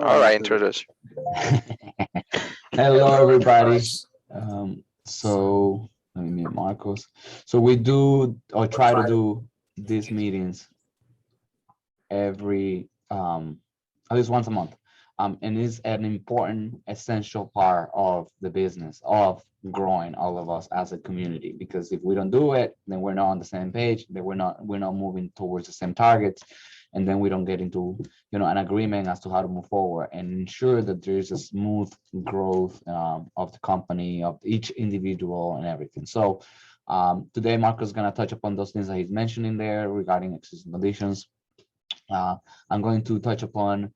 All right, introduce. Hello, everybody. So let me meet Marcos. So we do or try to do these meetings every at least once a month. And it's an important, essential part of the business of growing all of us as a community. Because if we don't do it, then we're not on the same page. Then we're not moving towards the same targets, and then we don't get into an agreement as to how to move forward and ensure that there's a smooth growth of the company, of each individual, and everything. So today, Marco's going to touch upon those things that he's mentioning there regarding existing conditions. I'm going to touch upon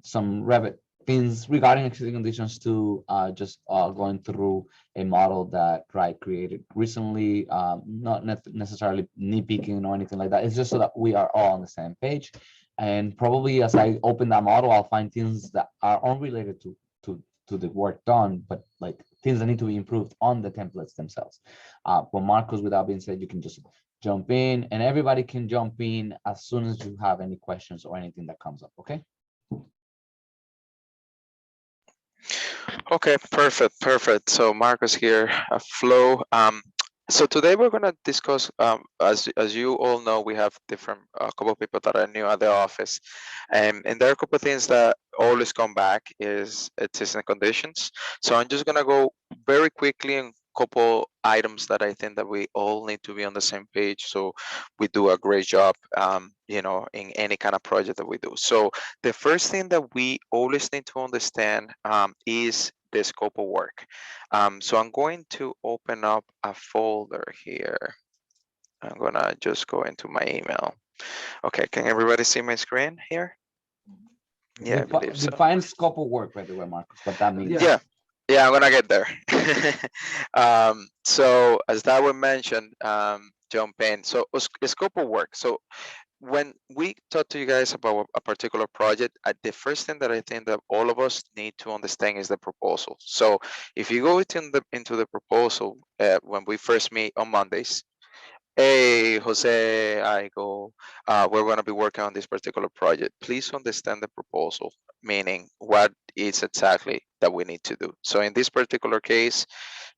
some Revit things regarding existing conditions to just going through a model that Wright created recently, not necessarily nitpicking or anything like that. It's just so that we are all on the same page. And probably as I open that model, I'll find things that are unrelated to the work done, but like things that need to be improved on the templates themselves. Well, Marcos, with that being said, you can just jump in, and everybody can jump in as soon as you have any questions or anything that comes up. Okay. Okay, perfect. So Marcus here, Flo. So today we're gonna discuss, as you all know, we have different couple of people that are new at the office, and there are a couple of things that always come back is existing conditions. So I'm just gonna go very quickly and couple items that I think that we all need to be on the same page, so we do a great job, in any kind of project that we do. So the first thing that we always need to understand is the scope of work. So I'm going to open up a folder here. I'm gonna just go into my email. Okay, can everybody see my screen here? Yeah, I believe so. Define scope of work, by the way, Marcos, what that means. Yeah, I'm gonna get there. So as that was mentioned, jump in. So scope of work. So when we talk to you guys about a particular project, the first thing that I think that all of us need to understand is the proposal. So if you go into the proposal when we first meet on Mondays, hey Jose, I go, we're going to be working on this particular project. Please understand the proposal, meaning what is exactly that we need to do. So in this particular case,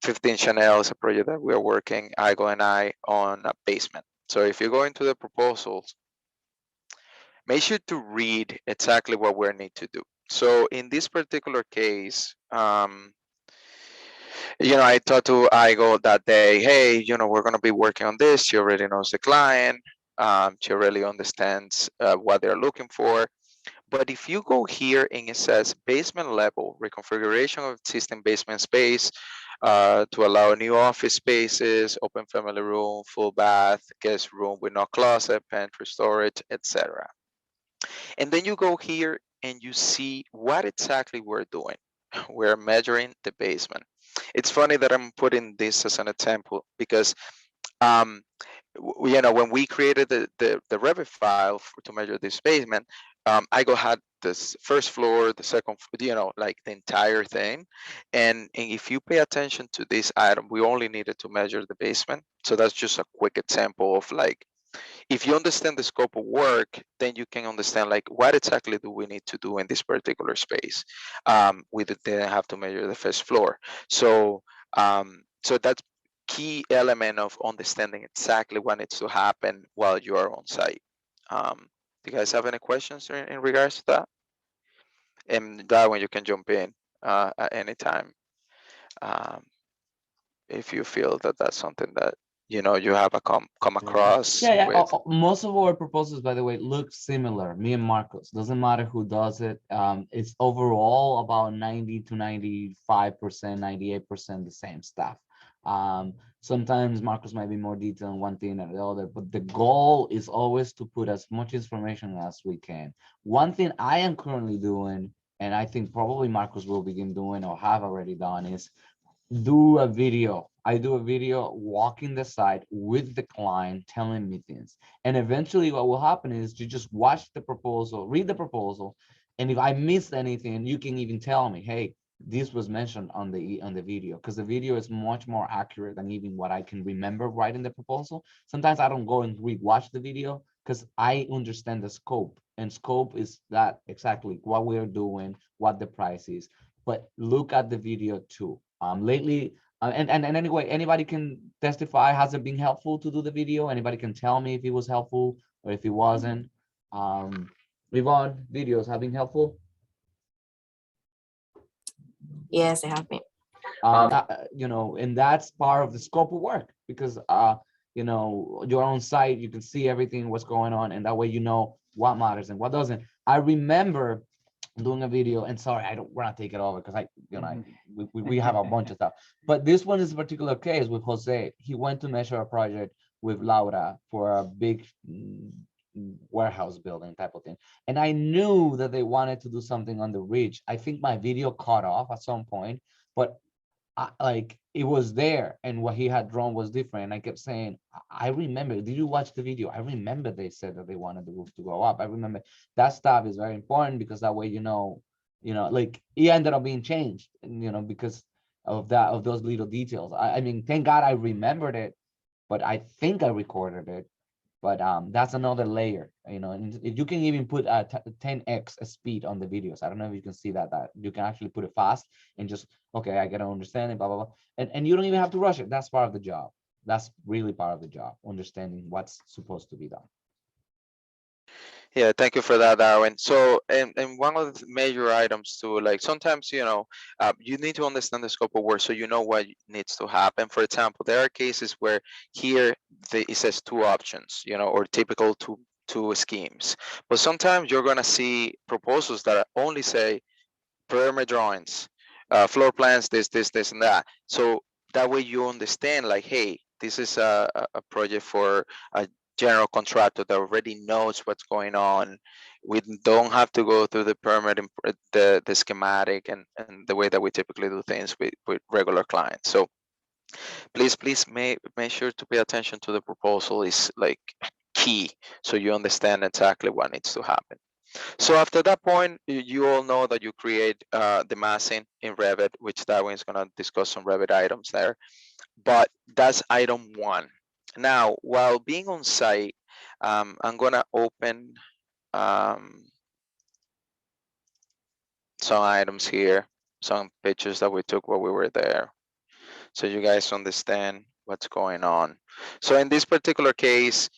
15 Chanel is a project that we are working, Igo and I, on a basement. So if you go into the proposals, make sure to read exactly what we need to do. So in this particular case, I talked to Igo that day, hey, we're going to be working on this. She already knows the client. She really understands what they're looking for. But if you go here and it says basement level reconfiguration of existing basement space to allow new office spaces, open family room, full bath, guest room with no closet, pantry storage, etc. And then you go here and you see what exactly we're doing. We're measuring the basement. It's funny that I'm putting this as an example because um, when we created the Revit file to measure this basement, Igo had this first floor, the second, like the entire thing. And if you pay attention to this item, we only needed to measure the basement. So that's just a quick example of like, if you understand the scope of work, then you can understand like what exactly do we need to do in this particular space. We didn't have to measure the first floor. So that's key element of understanding exactly what needs to happen while you are on site. Do you guys have any questions in regards to that? And that one you can jump in at any time um, if you feel that that's something that you have come across Yeah. with. Most of our proposals, by the way, look similar. Me and Marcos, doesn't matter who does it. It's overall about 90 to 95%, 98% the same stuff. Sometimes Marcos might be more detailed on one thing than the other, but the goal is always to put as much information as we can. One thing I am currently doing, and I think probably Marcos will begin doing or have already done, is do a video. I do a video walking the site with the client, telling me things. And eventually what will happen is you just watch the proposal, read the proposal. And if I missed anything, you can even tell me, hey, this was mentioned on the video, because the video is much more accurate than even what I can remember writing the proposal. Sometimes I don't go and re-watch the video because I understand the scope, and scope is that exactly what we are doing, what the price is. But look at the video too. Lately, and anyway, anybody can testify. Has it been helpful to do the video? Anybody can tell me if it was helpful or if it wasn't. Yvonne, videos have been helpful. Yes, it have been. And that's part of the scope of work, because you're on site, you can see everything what's going on, and that way you know what matters and what doesn't. I remember doing a video, and sorry, we're not taking it over because we have a bunch of stuff, but this one is a particular case with Jose. He went to measure a project with Laura for a big warehouse building type of thing, and I knew that they wanted to do something on the ridge. I think my video cut off at some point, but like it was there, and what he had drawn was different. And I kept saying, I remember, did you watch the video? I remember they said that they wanted the roof to go up. I remember that stuff is very important, because that way like it ended up being changed, because of those little details. I mean, thank God I remembered it, but I think I recorded it. But that's another layer, and you can even put a 10x speed on the videos. I don't know if you can see that you can actually put it fast and just, okay, I get to understand it, blah, blah, blah. And you don't even have to rush it. That's part of the job. That's really part of the job, understanding what's supposed to be done. Yeah, thank you for that, Darwin. So, and one of the major items too, like sometimes, you need to understand the scope of work so you know what needs to happen. For example, there are cases where here it says two options, or typical two schemes. But sometimes you're gonna see proposals that only say pyramid drawings, floor plans, this, and that. So that way you understand, like, hey, this is a project for a general contractor that already knows what's going on. We don't have to go through the permit, the schematic, and the way that we typically do things with regular clients. So please make sure to pay attention to the proposal. Is like key, so you understand exactly what needs to happen. So after that point, you all know that you create the massing in Revit, which Darwin is going to discuss some Revit items there. But that's item one. Now, while being on site, I'm going to open some items here, some pictures that we took while we were there, so you guys understand what's going on. So in this particular case,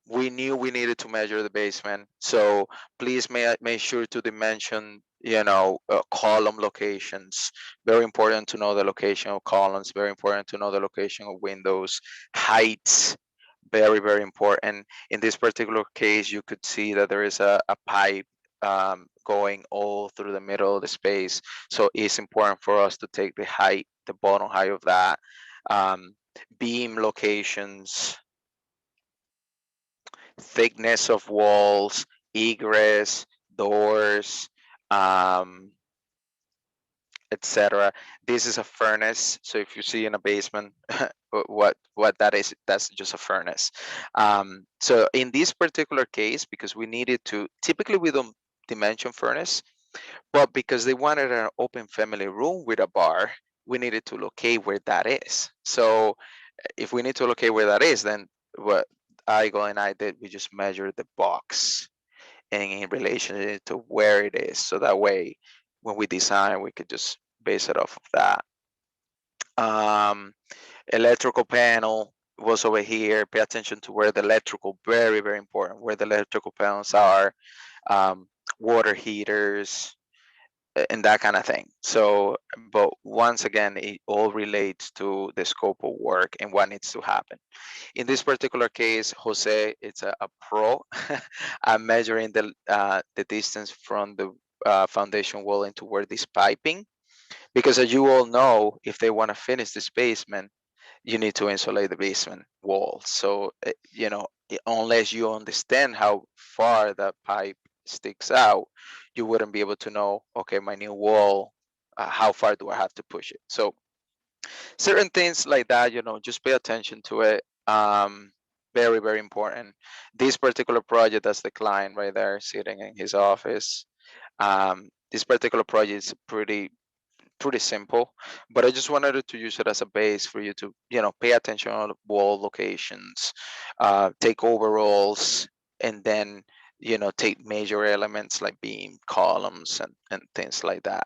we knew we needed to measure the basement. So please make sure to dimension, column locations. Very important to know the location of columns. Very important to know the location of windows, heights. Very, very important. In this particular case, you could see that there is a pipe going all through the middle of the space. So it's important for us to take the height, the bottom height of that. Beam locations, thickness of walls, egress, doors, etc. This is a furnace. So if you see in a basement, what that is, that's just a furnace. So in this particular case, because we needed to, typically we don't dimension furnace, but because they wanted an open family room with a bar, we needed to locate where that is. So if we need to locate where that is, then what Aigo and I did, we just measured the box and in relation to where it is. So that way, when we design, we could just base it off of that. Electrical panel was over here. Pay attention to where the electrical, very, very important, where the electrical panels are. Water heaters, and that kind of thing. So, but once again, it all relates to the scope of work and what needs to happen. In this particular case, Jose, it's a pro. I'm measuring the distance from the foundation wall into where this piping, because as you all know, if they want to finish this basement, you need to insulate the basement wall. So, unless you understand how far that pipe sticks out, you wouldn't be able to know, okay, my new wall, how far do I have to push it? So certain things like that, just pay attention to it. Very, very important. This particular project, that's the client right there sitting in his office. This particular project is pretty simple, but I just wanted to use it as a base for you to, pay attention on wall locations, take overalls, and then, take major elements like beam, columns, and things like that.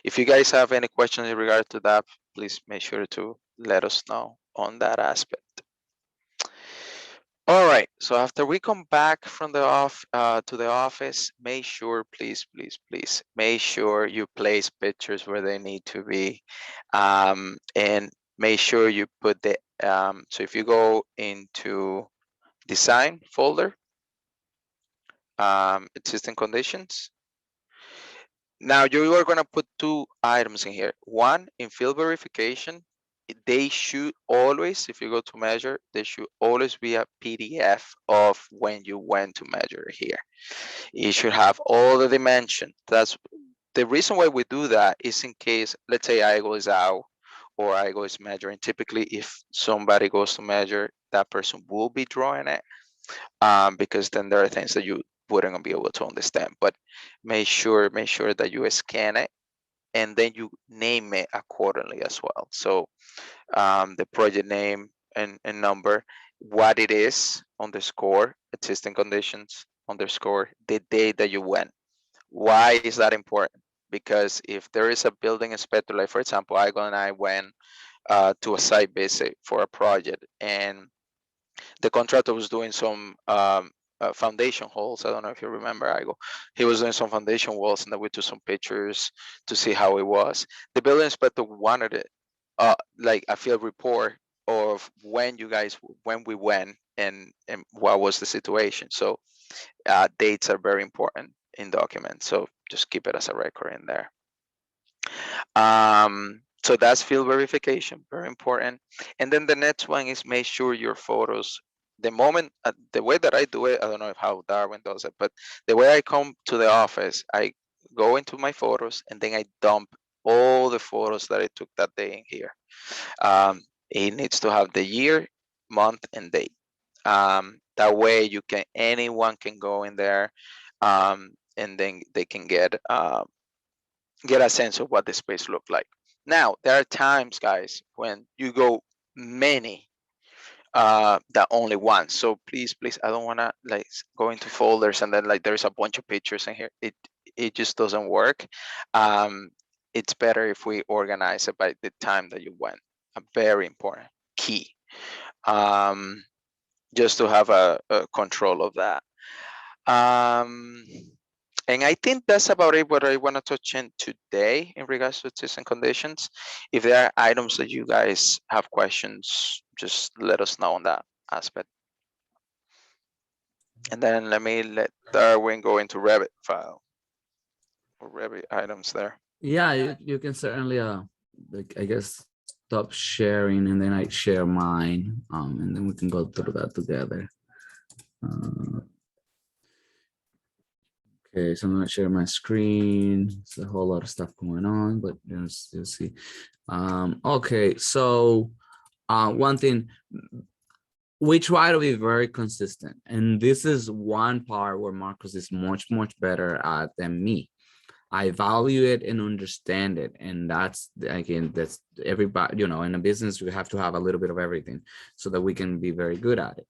If you guys have any questions in regard to that, please make sure to let us know on that aspect. All right, so after we come back from the to the office, make sure, please, make sure you place pictures where they need to be, and make sure you put the, so if you go into design folder, existing conditions, now you are gonna put two items in here. One, in field verification, they should always, if you go to measure, there should always be a PDF of when you went to measure here. You should have all the dimension. That's the reason why we do that, is in case, let's say IGO is out or IGO is measuring. Typically, if somebody goes to measure, that person will be drawing it, because then there are things that you wouldn't be able to understand. But make sure that you scan it, and then you name it accordingly as well. So the project name and number, what it is, underscore, existing conditions, underscore, the day that you went. Why is that important? Because if there is a building inspector, like for example, I went to a site visit for a project, and the contractor was doing some foundation holes. I don't know if you remember, Igo. He was doing some foundation walls, and then we took some pictures to see how it was. The building inspector wanted it, like a field report of when we went, and what was the situation. So dates are very important in documents. So just keep it as a record in there. So that's field verification, very important. And then the next one is make sure your photos, the moment, the way that I do it, I don't know how Darwin does it, but the way I come to the office, I go into my photos, and then I dump all the photos that I took that day in here. It needs to have the year, month, and date. That way anyone can go in there, and then they can get a sense of what the space looked like. Now, there are times, guys, when you go many, that only one. So please, I don't want to like go into folders and then like there's a bunch of pictures in here. It just doesn't work. It's better if we organize it by the time that you went. A very important key, just to have a control of that. And I think that's about it, what I want to touch on today in regards to terms and conditions. If there are items that you guys have questions, just let us know on that aspect. And then let Darwin go into Revit file, or Revit items there. Yeah, you can certainly like, I guess, stop sharing, and then I share mine, and then we can go through that together. Okay, so I'm gonna share my screen. It's a whole lot of stuff going on, but you'll see. Okay, so one thing, we try to be very consistent, and this is one part where Marcos is much better at than me. I value it and understand it, and that's, again, that's everybody, in a business we have to have a little bit of everything so that we can be very good at it.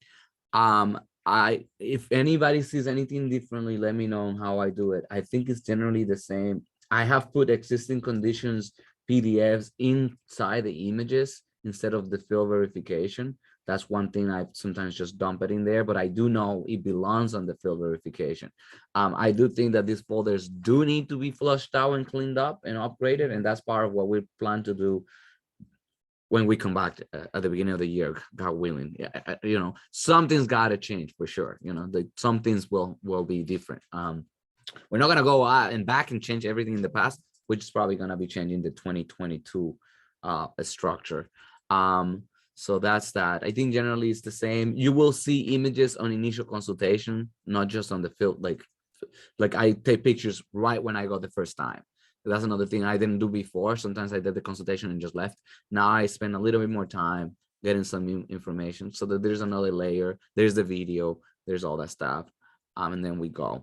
If anybody sees anything differently, let me know how I do it. I think it's generally the same. I have put existing conditions PDFs inside the images instead of the field verification. That's one thing. I sometimes just dump it in there, but I do know it belongs on the field verification. I do think that these folders do need to be flushed out and cleaned up and upgraded, and that's part of what we plan to do when we come back at the beginning of the year, God willing. Yeah, something's got to change for sure. Some things will be different. We're not going to go out and back and change everything in the past, which is probably going to be changing the 2022 structure. So that's that. I think generally it's the same. You will see images on initial consultation, not just on the field. Like I take pictures right when I go the first time. That's another thing I didn't do before. Sometimes I did the consultation and just left. Now I spend a little bit more time getting some information, so that there's another layer. There's the video. There's all that stuff. And then we go.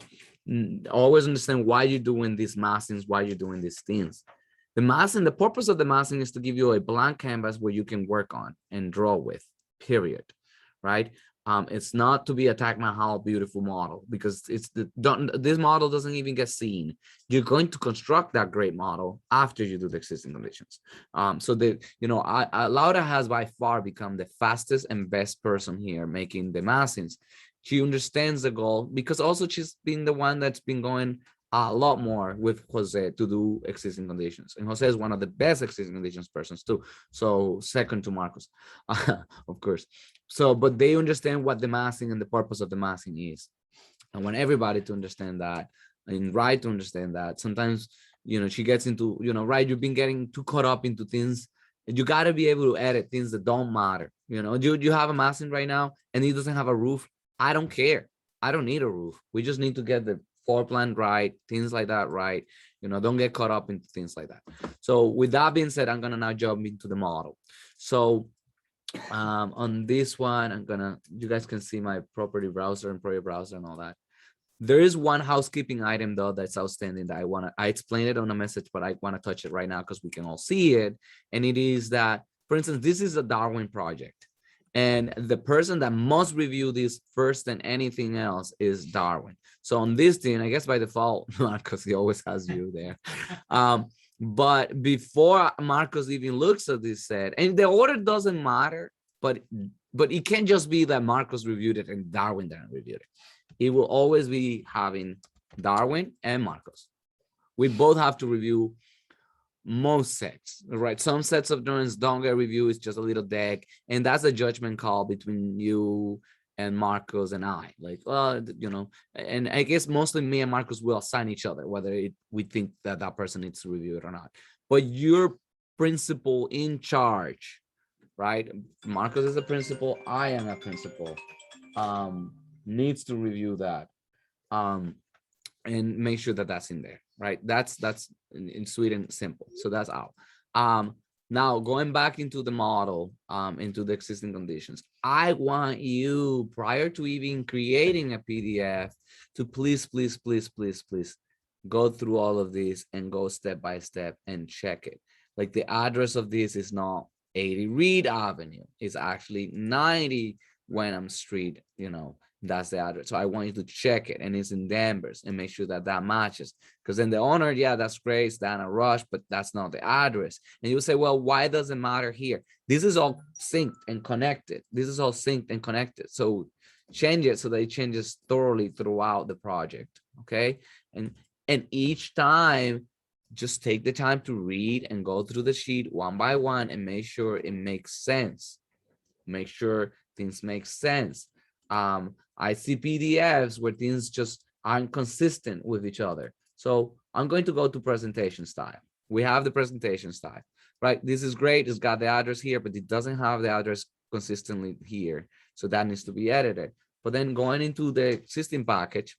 Always understand why you're doing these massings, why you're doing these things. The massing, the purpose of the massing is to give you a blank canvas where you can work on and draw with, period, right? It's not to be a Taj Mahal beautiful model, because this model doesn't even get seen. You're going to construct that great model after you do the existing conditions. So Laura has by far become the fastest and best person here making the massings. She understands the goal, because also she's been the one that's been going a lot more with Jose to do existing conditions. And Jose is one of the best existing conditions persons too. So second to Marcos, of course. So, but they understand what the massing and the purpose of the massing is. I want everybody to understand that, and right to understand that. Sometimes, she gets into, right, you've been getting too caught up into things. You got to be able to edit things that don't matter. You have a massing right now and it doesn't have a roof. I don't care. I don't need a roof. We just need to get the floor plan right, things like that right. Don't get caught up into things like that. So with that being said, I'm gonna now jump into the model. So on this one, you guys can see my property browser and project browser and all that. There is one housekeeping item though that's outstanding that I explained it on a message, but I want to touch it right now because we can all see it. And it is that, for instance, this is a Darwin project. And the person that must review this first than anything else is Darwin. So on this thing, I guess by default, Marcos, he always has you there. But before Marcos even looks at this set, and the order doesn't matter, but it can't just be that Marcos reviewed it and Darwin didn't review it. It will always be having Darwin and Marcos. We both have to review most sets, right? Some sets of drawings don't get reviewed, it's just a little deck, and that's a judgment call between you and Marcos and I. Like, and I guess mostly me and Marcos will assign each other whether we think that person needs to review it or not. But your principal in charge, right? Marcos is a principal, I am a principal, needs to review that and make sure that that's in there, right? That's in Sweden simple. So that's out. Now going back into the model, into the existing conditions, I want you, prior to even creating a PDF, to please go through all of these and go step by step and check it. Like the address of this is not 80 Reed Avenue, it's actually 90 Wenham Street, that's the address. So I want you to check it, and it's in Danvers, and make sure that matches. Because then the owner, yeah, that's great, it's Dana Rush, but that's not the address. And you say, well, why does it matter here? This is all synced and connected. So change it so that it changes thoroughly throughout the project. Okay. And each time, just take the time to read and go through the sheet one by one and make sure it makes sense. Make sure things make sense. I see PDFs where things just aren't consistent with each other. So I'm going to go to presentation style. We have the presentation style, right? This is great. It's got the address here, but it doesn't have the address consistently here. So that needs to be edited. But then going into the existing package,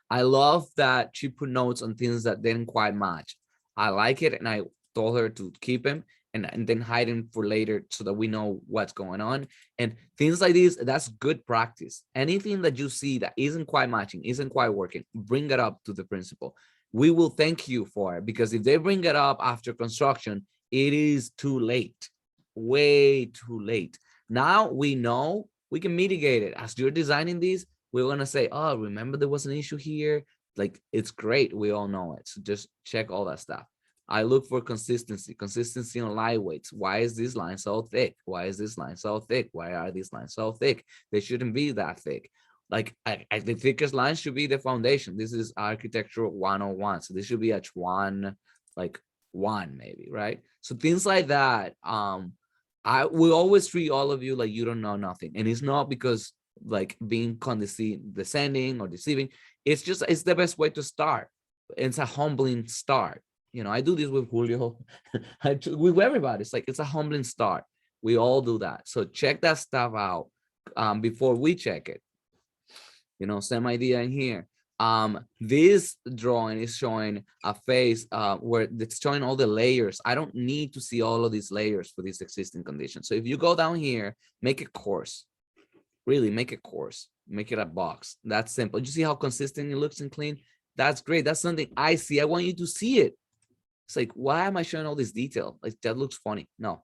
I love that she put notes on things that didn't quite match. I like it. And I told her to keep them and then hide them for later so that we know what's going on. And things like this, that's good practice. Anything that you see that isn't quite matching, isn't quite working, bring it up to the principal. We will thank you for it, because if they bring it up after construction, it is too late, way too late. Now we know we can mitigate it. As you're designing these, we're going to say, oh, remember there was an issue here. Like, it's great. We all know it. So just check all that stuff. I look for consistency on line weights. Why is this line so thick? Why is this line so thick? Why are these lines so thick? They shouldn't be that thick. Like, the thickest line should be the foundation. This is architectural 101. So this should be a one, like 1 maybe, right? So things like that. I will always treat all of you like you don't know nothing. And it's not because like being condescending or deceiving. It's just, it's the best way to start. It's a humbling start. I do this with Julio, with everybody. It's like, it's a humbling start. We all do that. So check that stuff out before we check it. Same idea in here. This drawing is showing a face where it's showing all the layers. I don't need to see all of these layers for these existing conditions. So if you go down here, make it coarse. Really make it coarse. Make it a box. That's simple. You see how consistent it looks and clean? That's great. That's something I see. I want you to see it. It's like, why am I showing all this detail? Like, that looks funny. No,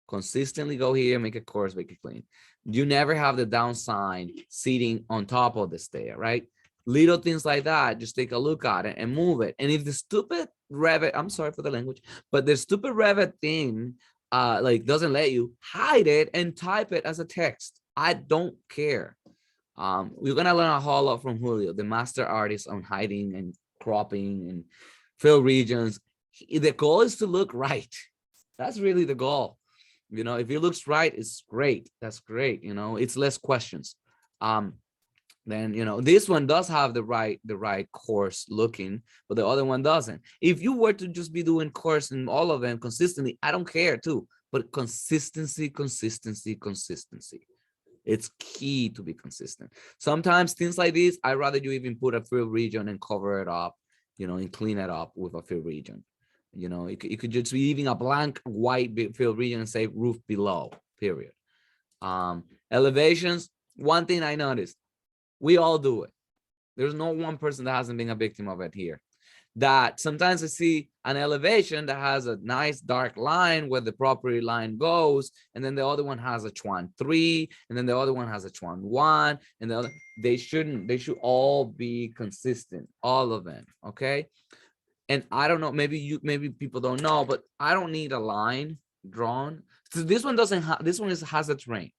Consistently go here, make a course, make it clean. You never have the downside sitting on top of the stair, right? Little things like that, just take a look at it and move it. And if the stupid Revit, I'm sorry for the language, but the stupid Revit thing like doesn't let you, hide it and type it as a text. I don't care. We're gonna learn a whole lot from Julio, the master artist, on hiding and cropping and fill regions. The goal is to look right. That's really the goal. You know, if it looks right, it's great. That's great. You know, it's less questions. Then, you know, this one does have the right course looking, but the other one doesn't. If you were to just be doing course in all of them consistently, I don't care too, but consistency. It's key to be consistent. Sometimes things like this, I'd rather you even put a fill region and cover it up, you know, and clean it up with a fill region. You know, it could just be even a blank white fill region and say roof below, period. Elevations, one thing I noticed, we all do it. There's no one person that hasn't been a victim of it here. That sometimes I see an elevation that has a nice dark line where the property line goes, and then the other one has a Chuan 3, and then the other one has a Chuan 1, and the other, they should all be consistent, all of them, okay? And I don't know, maybe people don't know, but I don't need a line drawn. So this one doesn't have, this one has a terrain.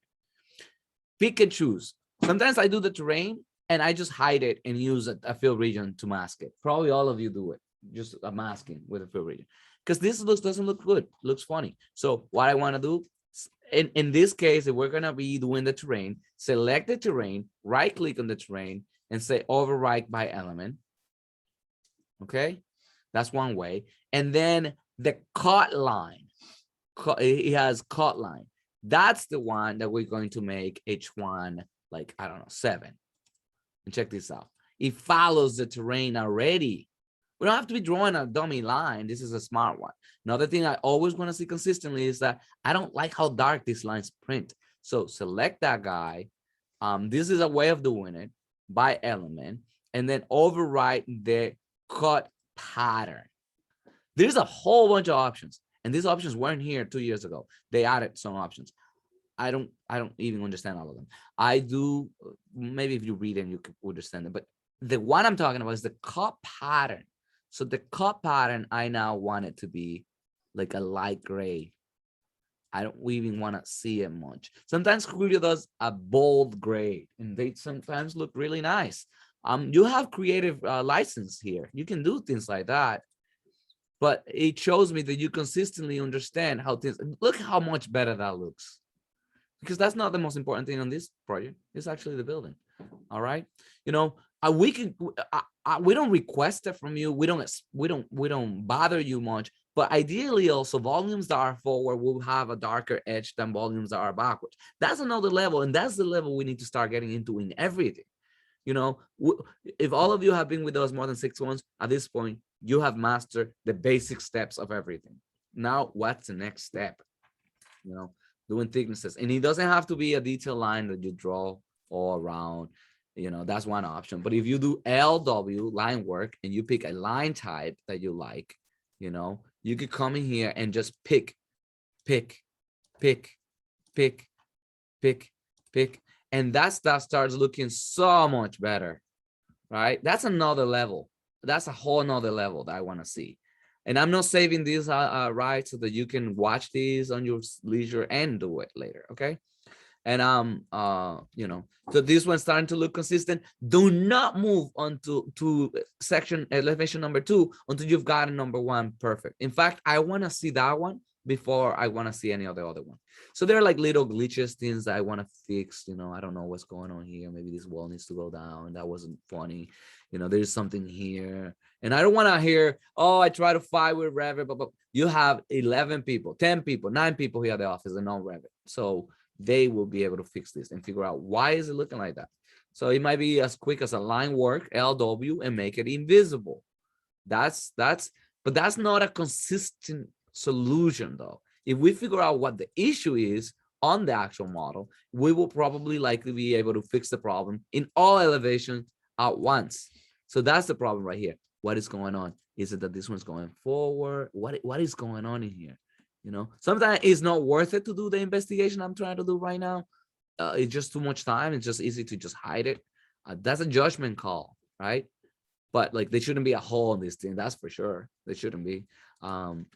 Pick and choose. Sometimes I do the terrain and I just hide it and use a fill region to mask it. Probably all of you do it, just a masking with a fill region. Because this doesn't look good, it looks funny. So what I want to do, in this case, if we're gonna be doing the terrain, select the terrain, right click on the terrain and say override by element. Okay, that's one way. And then the cut line, it has cut line. That's the one that we're going to make H1, like, I don't know, 7. And check this out. It follows the terrain already. We don't have to be drawing a dummy line. This is a smart one. Another thing I always want to see consistently is that I don't like how dark these lines print. So select that guy. This is a way of doing it by element, and then override the cut pattern. There's a whole bunch of options, and these options weren't here 2 years ago. They added some options. I don't even understand all of them. I do, maybe if you read them, you could understand them. But the one I'm talking about is the cut pattern. So the cut pattern, I now want it to be like a light gray. I don't even want to see it much. Sometimes Julio does a bold gray, and they sometimes look really nice. You have creative license here. You can do things like that. But it shows me that you consistently understand how things, look how much better that looks. Because that's not the most important thing on this project. It's actually the building. All right. You know, we don't request it from you. We don't bother you much. But ideally, also volumes that are forward will have a darker edge than volumes that are backwards. That's another level, and that's the level we need to start getting into in everything. You know, if all of you have been with us more than 6 months, at this point, you have mastered the basic steps of everything. Now, what's the next step? You know, doing thicknesses, and it doesn't have to be a detailed line that you draw all around. You know, that's one option. But if you do LW line work and you pick a line type that you like, you know, you could come in here and just pick, and that stuff starts looking so much better, right? That's another level. That's a whole nother level that I want to see. And I'm not saving these right so that you can watch these on your leisure and do it later, okay? And you know, so this one's starting to look consistent. Do not move on to section elevation number 2 until you've gotten number 1 perfect. In fact, I want to see that one before I want to see any of the other one. So there are like little glitches, things that I want to fix. You know, I don't know what's going on here. Maybe this wall needs to go down. That wasn't funny. You know, there's something here. And I don't want to hear, oh, I try to fight with Revit, but you have 11 people, 10 people, 9 people here at the office and no Revit. So they will be able to fix this and figure out why is it looking like that. So it might be as quick as a line work, LW, and make it invisible. But that's not a consistent solution though. If we figure out what the issue is on the actual model, we will probably likely be able to fix the problem in all elevations at once. So that's the problem right here. What is going on? Is it that this one's going forward? What is going on in here? You know, sometimes it's not worth it to do the investigation I'm trying to do right now. It's just too much time. It's just easy to just hide it. That's a judgment call, right? But like there shouldn't be a hole in this thing, that's for sure. There shouldn't be.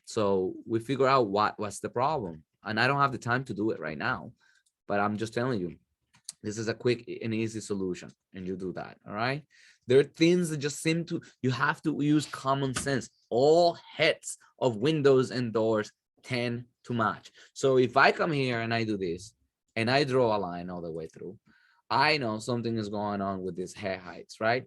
So we figure out what's the problem, and I don't have the time to do it right now, but I'm just telling you, this is a quick and easy solution, and you do that. All right. There are things that just seem to, you have to use common sense. All heads of windows and doors tend to match. So if I come here and I do this and I draw a line all the way through, I know something is going on with these head heights, right?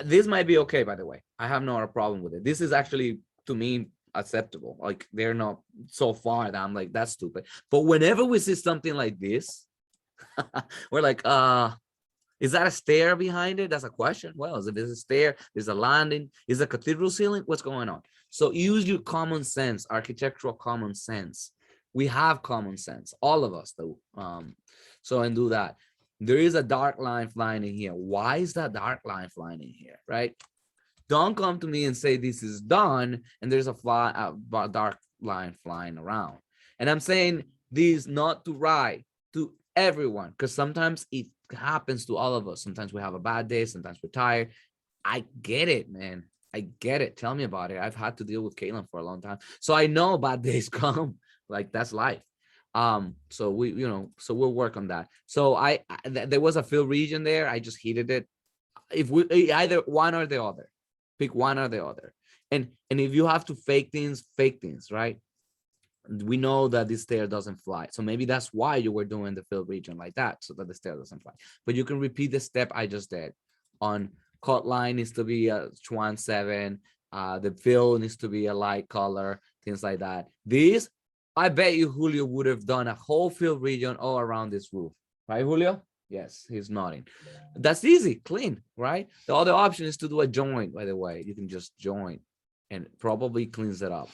This might be okay, by the way. I have no problem with it. This is actually, to me, acceptable. Like they're not so far that I'm like, that's stupid. But whenever we see something like this, we're like, is that a stair behind it? That's a question. Well, if there's a stair, there's a landing, is a cathedral ceiling, what's going on? So use your common sense, architectural common sense. We have common sense, all of us do. So and do that. There is a dark line flying in here. Why is that dark line flying in here, right? Don't come to me and say this is done and there's a dark line flying around. And I'm saying this not to Rai, to everyone, because sometimes it happens to all of us. Sometimes we have a bad day, sometimes we're tired. I get it, man. I get it. Tell me about it. I've had to deal with Caitlin for a long time. So I know bad days come. Like that's life. So we, so we'll work on that. So there was a fill region there. I just heated it. If we either one or the other, pick one or the other. And if you have to fake things, right? We know that this stair doesn't fly. So maybe that's why you were doing the fill region like that, so that the stair doesn't fly. But you can repeat the step I just did. On cut line needs to be a Schwann 7. The fill needs to be a light color, things like that. These, I bet you Julio would have done a whole fill region all around this roof. Right, Julio? Yes, he's nodding. That's easy, clean, right? The other option is to do a joint, by the way. You can just join and probably cleans it up.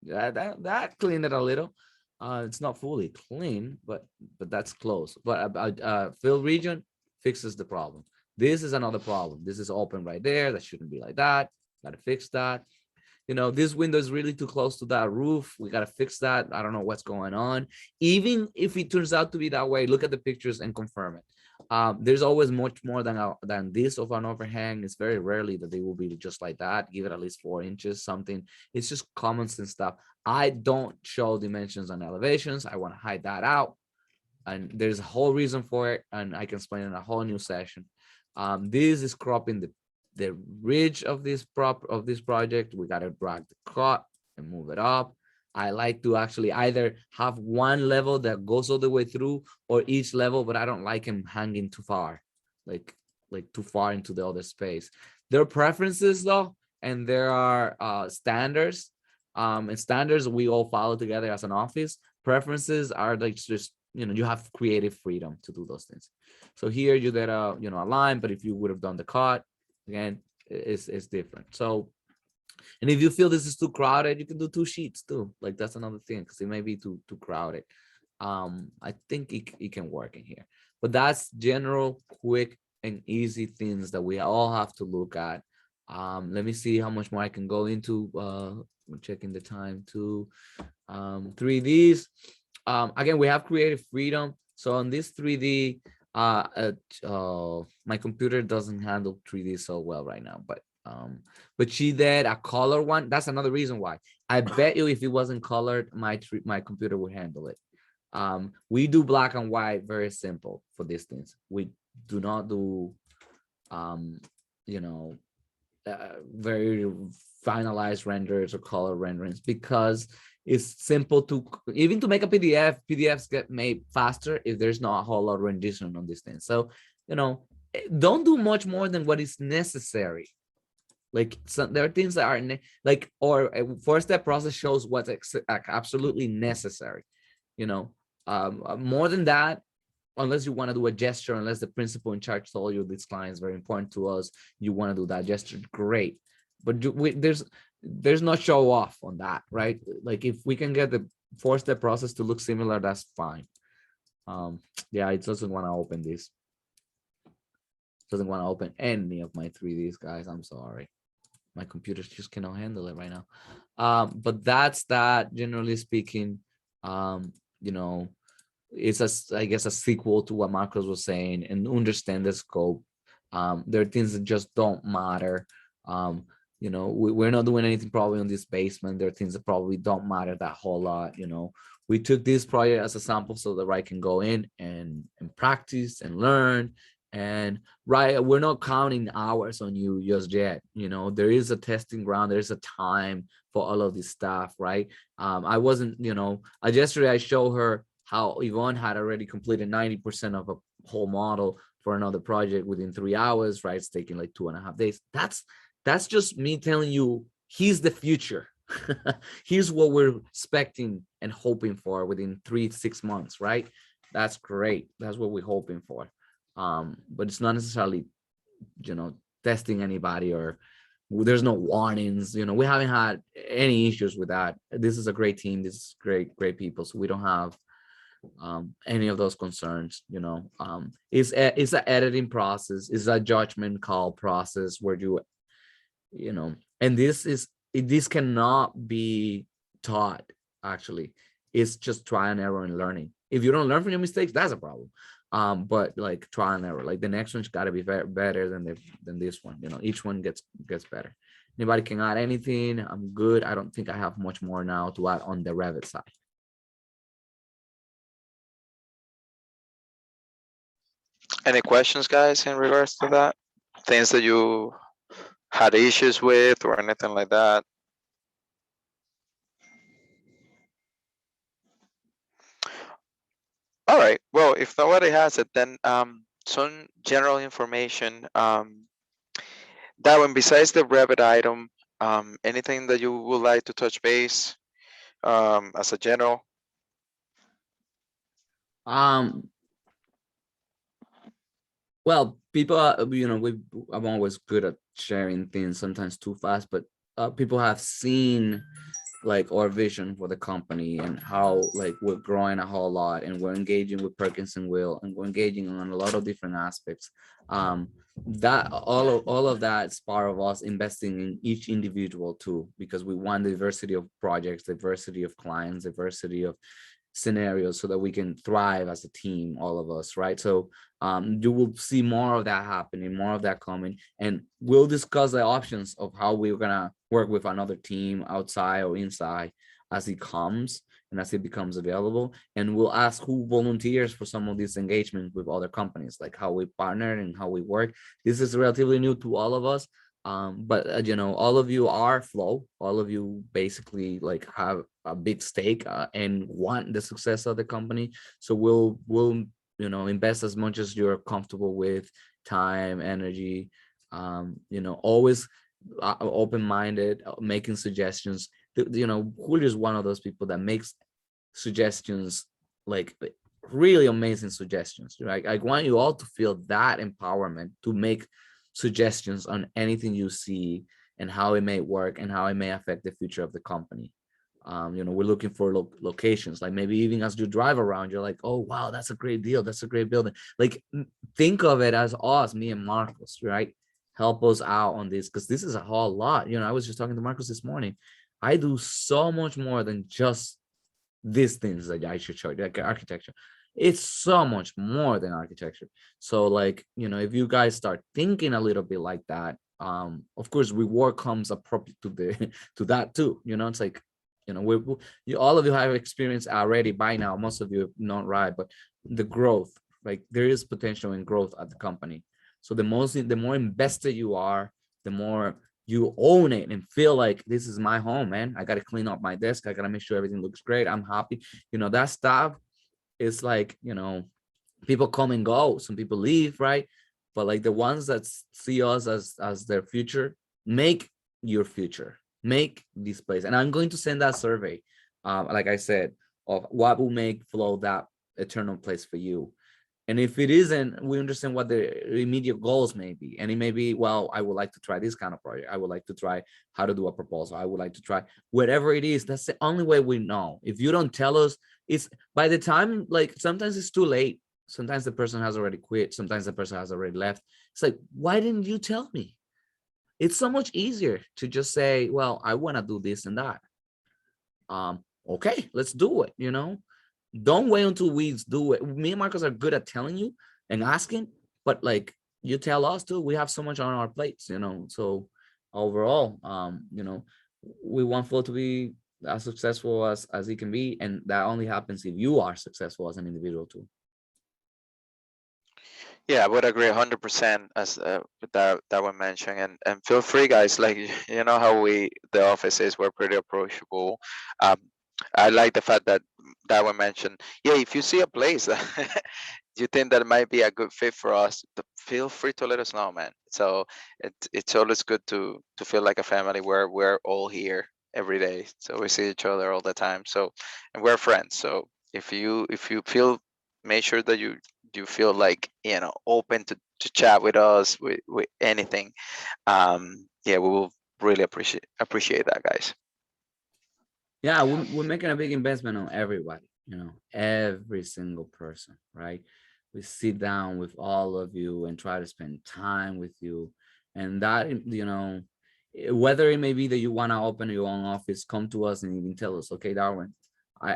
That cleaned it a little. It's not fully clean, but that's close. But fill region fixes the problem. This is another problem. This is open right there. That shouldn't be like that. Gotta fix that. This window is really too close to that roof. We gotta fix that. I don't know what's going on. Even if it turns out to be that way, look at the pictures and confirm it. There's always much more than this of an overhang. It's very rarely that they will be just like that. Give it at least 4 inches, something. It's just common sense stuff. I don't show dimensions on elevations. I want to hide that out, and there's a whole reason for it, and I can explain in a whole new session. This is cropping the ridge of this project. We got to drag the cut and move it up. I like to actually either have one level that goes all the way through, or each level, but I don't like him hanging too far, like too far into the other space. There are preferences though, and there are standards. And standards we all follow together as an office. Preferences are like just, you have creative freedom to do those things. So here you did a line, but if you would have done the cut, again, it's different. So, and if you feel this is too crowded, you can do 2 sheets too. Like that's another thing, because it may be too crowded. I think it can work in here, but that's general, quick and easy things that we all have to look at. Let me see how much more I can go into. I'm checking the time too. 3Ds. Again, we have creative freedom. So on this 3D, my computer doesn't handle 3D so well right now, but she did a color one. That's another reason why. I bet you if it wasn't colored, my computer would handle it. We do black and white, very simple for these things. We do not do very finalized renders or color renderings, because it's simple to even to make a PDF. PDFs get made faster if there's not a whole lot of rendition on this thing. So, don't do much more than what is necessary. Like there are things that are or a 4-step process shows what's absolutely necessary. More than that, unless you want to do a gesture, unless the principal in charge told you this client is very important to us, you want to do that gesture, great. But there's no show off on that, right? Like if we can get the 4-step process to look similar, that's fine. Yeah, it doesn't want to open this. Doesn't want to open any of my 3Ds, guys. I'm sorry. my computer just cannot handle it right now. But that's that, generally speaking. You know, it's I guess a sequel to what Marcos was saying, and understand the scope. There are things that just don't matter. You know, we're not doing anything probably on this basement. There are things that probably don't matter that whole lot. You know, we took this project as a sample so that I can go in and practice and learn. And right, we're not counting hours on you just yet. You know, there is a testing ground. There's a time for all of this stuff, right? I wasn't, you know, yesterday I showed her how Yvonne had already completed 90% of a whole model for another project within 3 hours, right? It's taking like 2.5 days. That's just me telling you, he's the future. Here's what we're expecting and hoping for within 3 to 6 months, right? That's great. That's what we're hoping for. But it's not necessarily, you know, testing anybody, or there's no warnings. You know, we haven't had any issues with that. This is a great team. This is great people. So we don't have any of those concerns. You know, it's an editing process. It's a judgment call process where you know, and this cannot be taught. Actually, it's just try and error and learning. If you don't learn from your mistakes, that's a problem. But like try and error, like the next one's got to be better than this one. You know, each one gets better. Anybody can add anything? I'm good. I don't think I have much more now to add on the Revit side. Any questions, guys, in regards to that? Things that you had issues with or anything like that? All right. Well, if nobody has it, then some general information. That one, besides the Revit item, anything that you would like to touch base as a general? Well, people are, you know, I'm always good at sharing things, sometimes too fast, but people have seen like our vision for the company and how like we're growing a whole lot, and we're engaging with Perkins and Will, and we're engaging on a lot of different aspects. That all of that is part of us investing in each individual too, because we want diversity of projects, diversity of clients, diversity of scenarios, so that we can thrive as a team, all of us, right? So you will see more of that happening, more of that coming, and we'll discuss the options of how we're gonna work with another team outside or inside as it comes and as it becomes available. And we'll ask who volunteers for some of these engagements with other companies, like how we partner and how we work. This is relatively new to all of us. But you know, all of you are Flow. All of you basically like have a big stake and want the success of the company. So we'll you know, invest as much as you're comfortable with, time, energy. You know, always open-minded, making suggestions. You know, Julio is one of those people that makes suggestions, like really amazing suggestions. Right? I want you all to feel that empowerment to make suggestions on anything you see and how it may work and how it may affect the future of the company. You know, we're looking for locations, like maybe even as you drive around, you're like, oh, wow, that's a great deal. That's a great building. Like, think of it as us, me and Marcos, right? Help us out on this, because this is a whole lot. You know, I was just talking to Marcos this morning. I do so much more than just these things that I should show you, like architecture. It's so much more than architecture. So like, you know, if you guys start thinking a little bit like that, of course, reward comes appropriate to the to that too. You know, it's like, you know, all of you have experience already by now. Most of you have not, right? But the growth, like there is potential in growth at the company. So the more invested you are, the more you own it and feel like this is my home, man. I got to clean up my desk. I got to make sure everything looks great. I'm happy. You know, that stuff is like, you know, people come and go. Some people leave, right? But like the ones that see us as their future, make your future, make this place. And I'm going to send that survey, like I said, of what will make Flow that eternal place for you. And if it isn't, we understand what the immediate goals may be. And it may be, well, I would like to try this kind of project. I would like to try how to do a proposal. I would like to try whatever it is. That's the only way we know. If you don't tell us, it's by the time, like sometimes it's too late. Sometimes the person has already quit. Sometimes the person has already left. It's like, why didn't you tell me? it's so much easier to just say, well, I want to do this and that. Okay, let's do it. Don't wait until we do it. Me and Marcos are good at telling you and asking, but like you tell us too, we have so much on our plates, so overall, we want Flow to be as successful as it can be, and that only happens if you are successful as an individual too. Yeah, I would agree 100% as with that one mentioned, and feel free, guys. Like you know how the office is, we're pretty approachable. Um, I like the fact that one mentioned. Yeah, if you see a place that you think that might be a good fit for us, feel free to let us know, man. So it's always good to feel like a family where we're all here every day. So we see each other all the time. So and we're friends. So if you feel, make sure that you feel like open to chat with us with anything. Yeah, we will really appreciate that, guys. Yeah, we're making a big investment on everybody, every single person, right? We sit down with all of you and try to spend time with you. And that, whether it may be that you want to open your own office, come to us and you can tell us, okay, Darwin,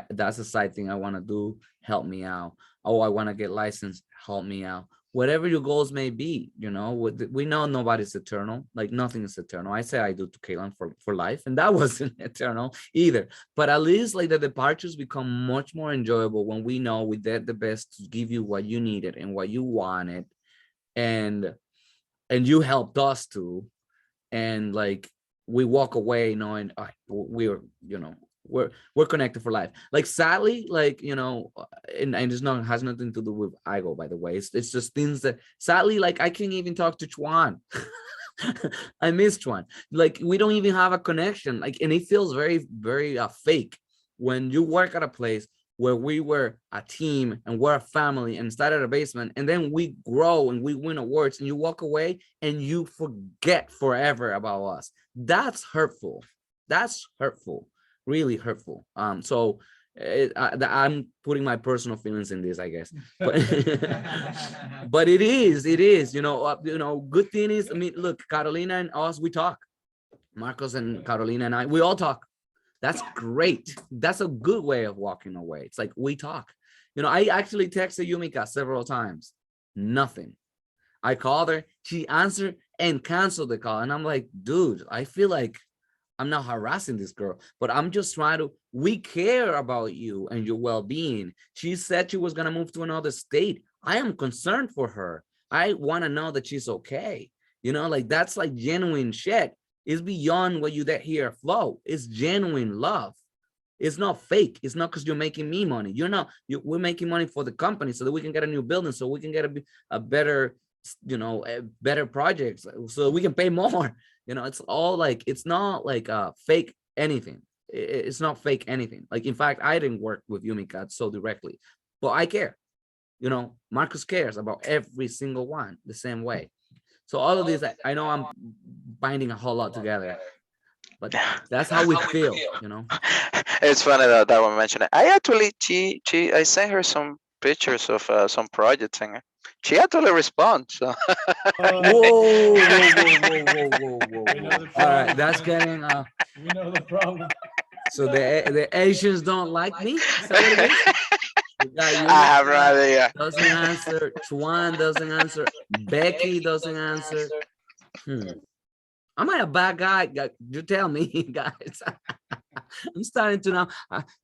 that's a side thing I want to do, help me out. Oh, I want to get licensed, help me out. Whatever your goals may be, we know nobody's eternal, like nothing is eternal. I say I do to Kaylin for life, and that wasn't eternal either. But at least like the departures become much more enjoyable when we know we did the best to give you what you needed and what you wanted, and you helped us too. And like we walk away knowing we're we're connected for life. Like sadly, like and it's not has nothing to do with Igo, by the way. It's just things that sadly, like I can't even talk to Chuan. I miss Chuan. Like we don't even have a connection. Like, and it feels very, very fake when you work at a place where we were a team and we're a family and started a basement, and then we grow and we win awards, and you walk away and you forget forever about us. That's hurtful. That's hurtful. Really hurtful. So I'm putting my personal feelings in this, I guess, but but it is, good thing is, I mean, look, Carolina and us, we talk. Marcos and Carolina and I, we all talk. That's great. That's a good way of walking away. It's like we talk. I actually texted Yumika several times. Nothing. I called her. She answered and canceled the call. And I'm like, dude, I feel like I'm not harassing this girl, but I'm just trying to, we care about you and your well-being. She said she was going to move to another state. I am concerned for her. I want to know that she's okay. Like that's like genuine shit. It's beyond what you get here at Flow. It's genuine love. It's not fake. It's not because you're making me money. We're making money for the company so that we can get a new building, so we can get a better, better projects, so we can pay more. It's all like, it's not like fake anything. It's not fake anything. Like, in fact, I didn't work with Yumika so directly, but I care. Marcus cares about every single one the same way. So all of this, I know I'm binding a whole lot together, but that's how we feel. It's funny that one mentioned it. I actually, I sent her some pictures of some projects, and she actually responds. So. Whoa, whoa, whoa, whoa, whoa, whoa, We know whoa. the All right, problem. that's getting We know the problem. so the Asians don't like me. Is that what it is? We got I have no Yumika idea. doesn't answer. Chuan doesn't answer. Becky doesn't answer. Am I a bad guy? You tell me, guys. I'm starting to now.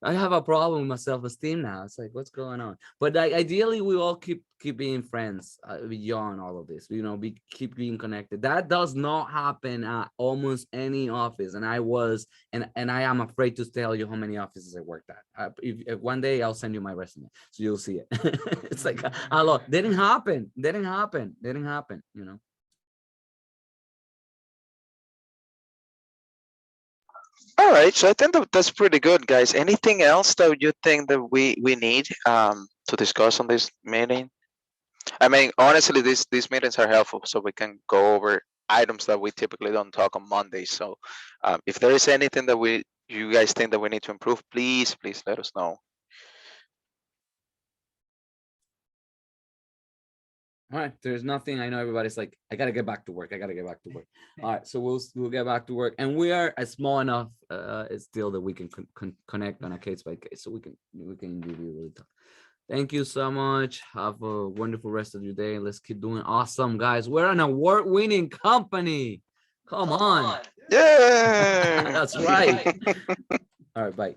I have a problem with my self-esteem now. It's like, what's going on? But ideally, we all keep being friends beyond all of this. We keep being connected. That does not happen at almost any office. And I am afraid to tell you how many offices I worked at. If one day I'll send you my resume, so you'll see it. It's like a lot. Didn't happen. All right, so I think that's pretty good, guys. Anything else that you think that we need to discuss on this meeting? I mean, honestly, these meetings are helpful, so we can go over items that we typically don't talk on Mondays. So, if there is anything that you guys think that we need to improve, please let us know. All right, there's nothing. I know everybody's like, I gotta get back to work. I gotta get back to work. All right, so we'll get back to work, and we are small enough. It's still that we can connect on a case by case, so we can individually talk. Thank you so much. Have a wonderful rest of your day. Let's keep doing awesome, guys. We're an award-winning company. Come on. Yeah. That's right. All right, bye.